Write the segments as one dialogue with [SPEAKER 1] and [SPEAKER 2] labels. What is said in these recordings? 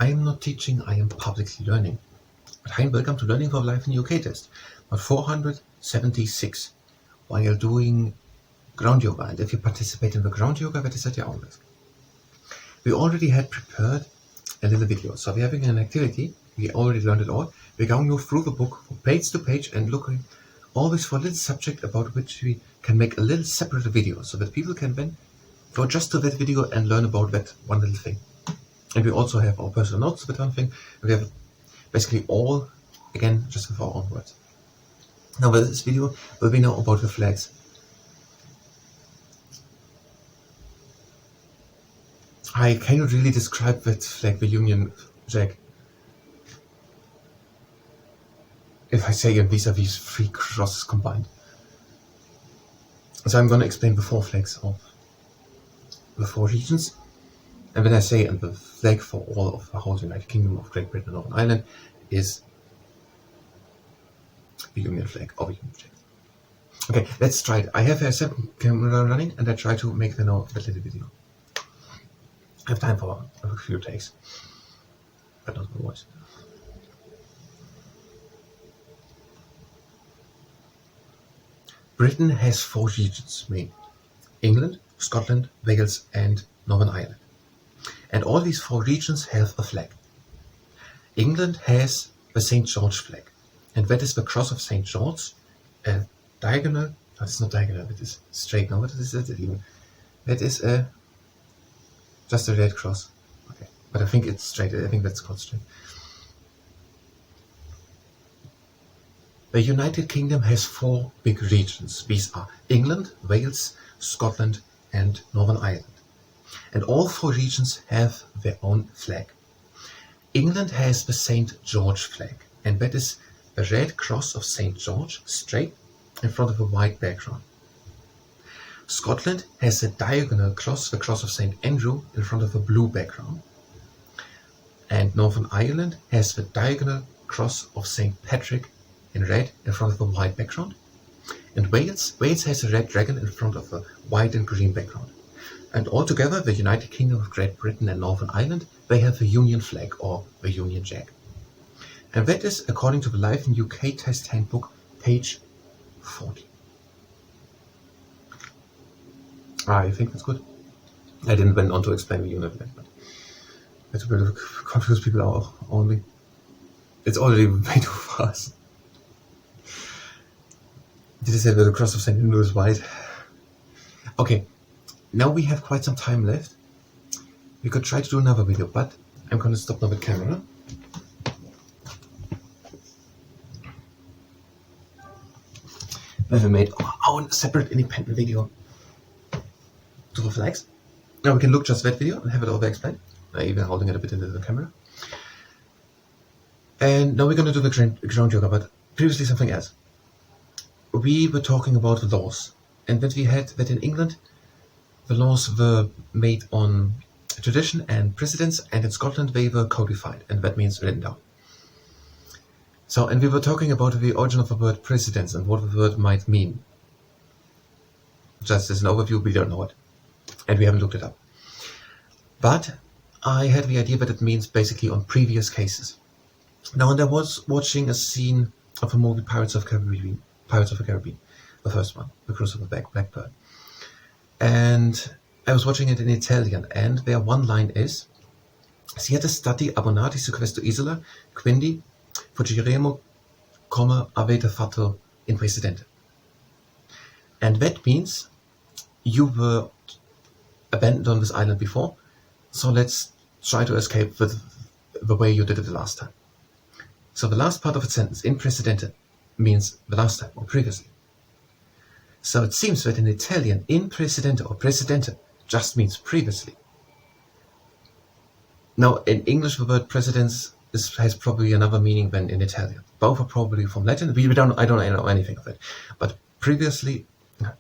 [SPEAKER 1] I am not teaching, I am publicly learning. But hi and welcome to Learning for Life in UK test. But 476 while you're doing ground yoga. And if you participate in the ground yoga, that is at your own risk. We already had prepared a little video. So we're having an activity. We already learned it all. We're going through the book from page to page and looking always for a little subject about which we can make a little separate video so that people can then go just to that video and learn about that one little thing. And we also have our personal notes with one thing. We have basically all, again, just with our own words. Now this video will be now about the flags. I cannot really describe that flag, the Union Jack. If I say these are these three crosses combined. So I'm going to explain the four flags of the four regions. And when I say the flag for all of the whole United Kingdom of Great Britain and Northern Ireland is the Union flag or the Union Jack. Okay, let's try it. I have a second camera running and I try to make the note that little video. I have time for a few takes, but not my voice. Britain has four regions, mainly England, Scotland, Wales and Northern Ireland. And all these four regions have a flag. England has the St. George flag, and that is the cross of St. George, a diagonal, that's not diagonal, that is straight, no, what is that even? That is just a red cross, okay, but I think it's straight, I think that's called straight. The United Kingdom has four big regions. These are England, Wales, Scotland and Northern Ireland. And all four regions have their own flag. England has the St. George flag, and that is the red cross of St. George straight in front of a white background. Scotland has a diagonal cross, the cross of St. Andrew, in front of a blue background. And Northern Ireland has the diagonal cross of St. Patrick in red in front of a white background. And Wales has a red dragon in front of a white and green background. And altogether, the United Kingdom of Great Britain and Northern Ireland, they have the Union flag or the Union Jack. And that is according to the Life in UK Test Handbook, page 40. I think that's good. I didn't went on to explain the Union flag, but that's a bit of confuse people only. It's already way too fast. Did I say that the cross of St. Andrew is white? Okay, now we have quite some time left. We could try to do another video, but I'm going to stop now the camera. We made our own separate independent video to the flags. Now we can look just that video and have it over explained. Even holding it a bit into the camera. And now we're going to do the ground yoga, but previously something else. We were talking about the laws, and that we had that in England the laws were made on tradition and precedents, and in Scotland they were codified, and that means written down. So, and we were talking about the origin of the word precedents and what the word might mean. Just as an overview, we don't know it, and we haven't looked it up. But I had the idea that it means basically on previous cases. Now, and I was watching a scene of the movie Pirates of the Caribbean, the first one, The Cruise of the Black Pearl. And I was watching it in Italian, and their one line is: Siete stati abbonati su questo isola, quindi fuggiremo come avete fatto in precedente. And that means you were abandoned on this island before, so let's try to escape with the way you did it the last time. So the last part of the sentence, in precedente, means the last time or previously. So it seems that in Italian, in precedente or precedente just means previously. Now in English the word precedence has probably another meaning than in Italian. Both are probably from Latin. I don't know anything of it. But previously,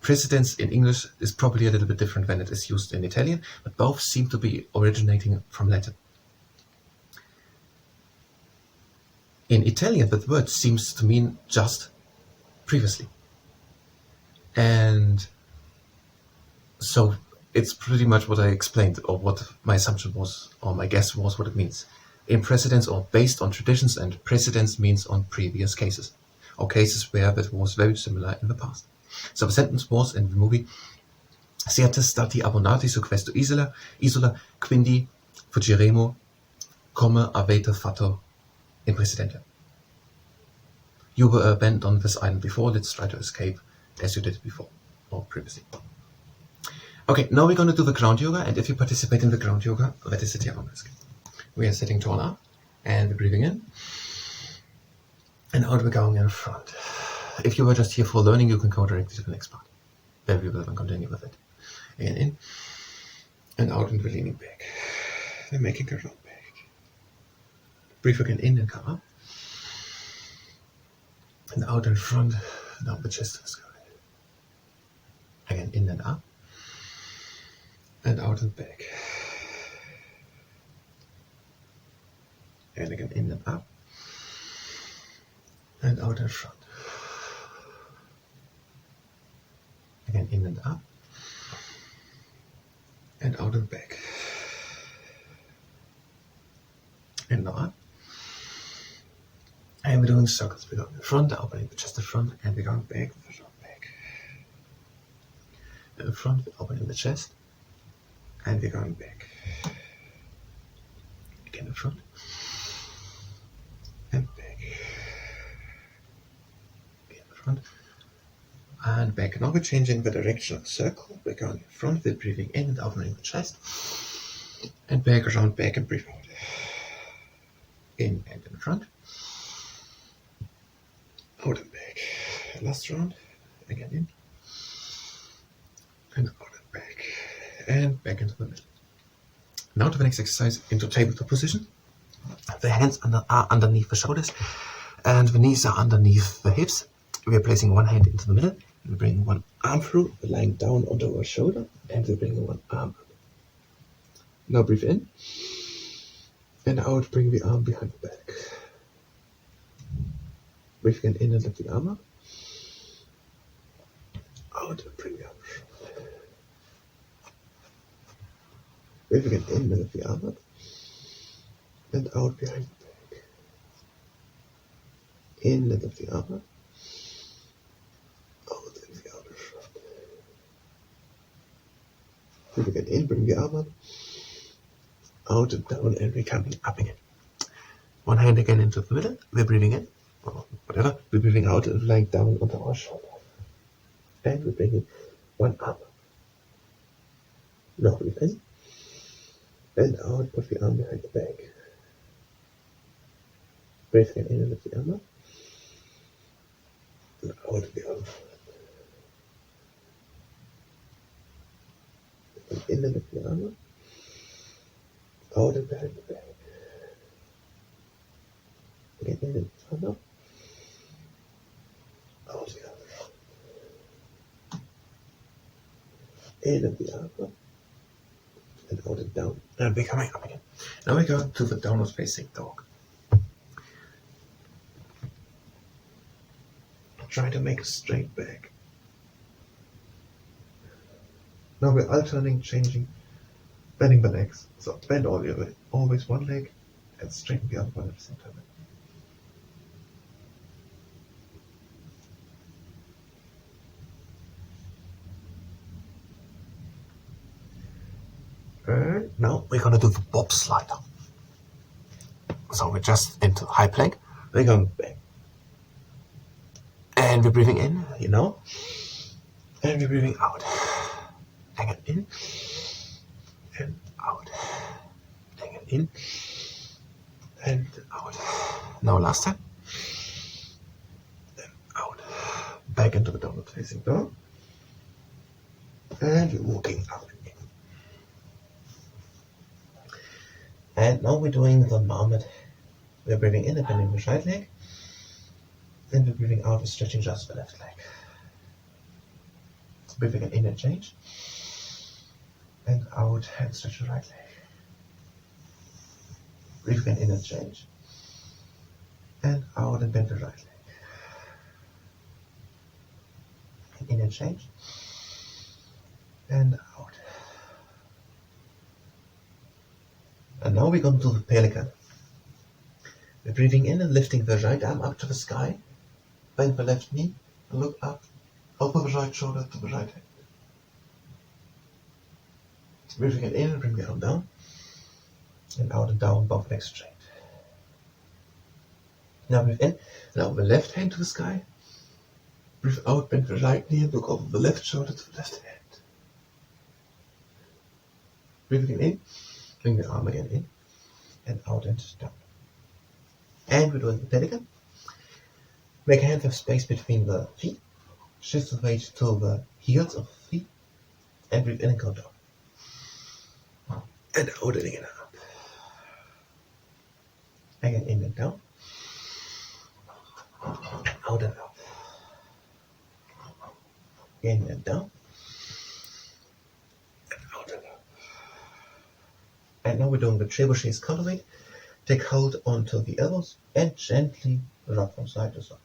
[SPEAKER 1] precedence in English is probably a little bit different than it is used in Italian, but both seem to be originating from Latin. In Italian, that word seems to mean just previously. And so it's pretty much what I explained, or what my assumption was, or my guess was what it means. in precedents or based on traditions, and precedents means on previous cases or cases where that was very similar in the past. So the sentence was in the movie: Siate stati abbonati su questo isola, quindi fuggiremo come avete fatto in precedente. You were abandoned on this island before, let's try to escape as you did before or previously. Okay, now we're going to do the ground yoga, and if you participate in the ground yoga, that is the diagonal risk. We are sitting tall up, and we're breathing in, and out we're going in front. If you were just here for learning, you can go directly to the next part. Then we will continue with it. Again, in, and out, and we're leaning back. We're making a round back. Breathe again in and come up. And out in front, down the chest is going. Again, in and up. And out and back. And again, in and up. And out in front. Again, in and up. And out and back. And now up. And we're doing circles. We're going in front, opening the chest in front, and we're going back, the round back. In the front, we're opening the chest, and we're going back. Again in front, and back. Again in front, and back. Now we're changing the direction of the circle. We're going in front, we're breathing in and opening the chest, and back, around, back, and breathe out. In and in front. Out and back. Last round. Again in. And out and back. And back into the middle. Now to the next exercise, into tabletop position. The hands are underneath the shoulders and the knees are underneath the hips. We are placing one hand into the middle. We're bringing one arm through, lying down onto our shoulder, and we're bringing one arm up. Now breathe in. And out, bring the arm behind the back. Breathe again in and lift the arm up. Out and bring the arm up. Breathe again in and lift the arm up. And out behind the back. In and lift the arm up. Out and the arm in front. Breathe again in, bring the arm up. Out and down, and we're coming up again. One hand again into the middle. We're breathing in. Or whatever, we're breathing out and lying down onto our shoulder. And we're bringing one arm up. Now breathe in. And out, put the arm behind the back. Breathe again in and lift the arm up. And out the arm. And in and lift the arm up. Out and behind the back. Again in and lift the arm up. Out the arm. In and the arm up. And out and down. And we're coming up again. Now we go to the downward facing dog. Try to make a straight back. Now we're alternating, changing, bending the legs. So bend all your way. Always one leg and straighten the other one at the same time. And now we're going to do the bob slide. So we're just into high plank. We're going back. And we're breathing in, you know. And we're breathing out. Again in. And out. Again in. And out. Now last time. Then out. Back into the downward facing dog. And we're walking out again. And now we're doing the marmot. We're breathing in and bending the right leg. Then we're breathing out and stretching just the left leg. Breathing in and change. And out and stretch the right leg. Breathing in and change. And out and bend the right leg. And in and change. And out. And now we're going to do the pelican. We're breathing in and lifting the right arm up to the sky. Bend the left knee and look up over the right shoulder to the right hand. Breathing it in and bring the arm down. And out and down, both legs straight. Now breathe in and over the left hand to the sky. Breathe out, bend the right knee and look over the left shoulder to the left hand. Breathing in, bring the arm again in and out and down. And we're doing the pelican. Make a hand with space between the feet. Shift the weight to the heels of the feet. And breathe in and go down. And out and again up. Again in and down. And out and up. In and down. And out and up. And now we're doing the trebuchet's counterweight. Take hold onto the elbows and gently rock from side to side.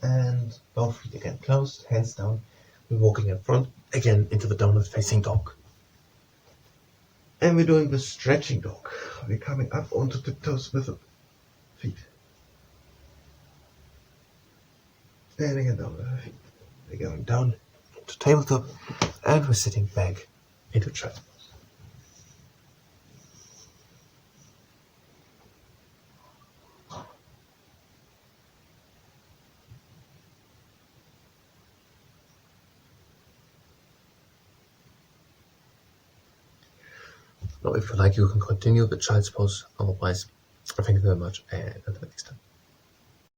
[SPEAKER 1] And both feet again closed, hands down. We're walking in front, again into the downward facing dog. And we're doing the stretching dog. We're coming up onto the toes with the feet. And again down with the feet. We're going down to tabletop, and we're sitting back into child's pose. Now, if you like, you can continue the child's pose. Otherwise, thank you very much, and until next time.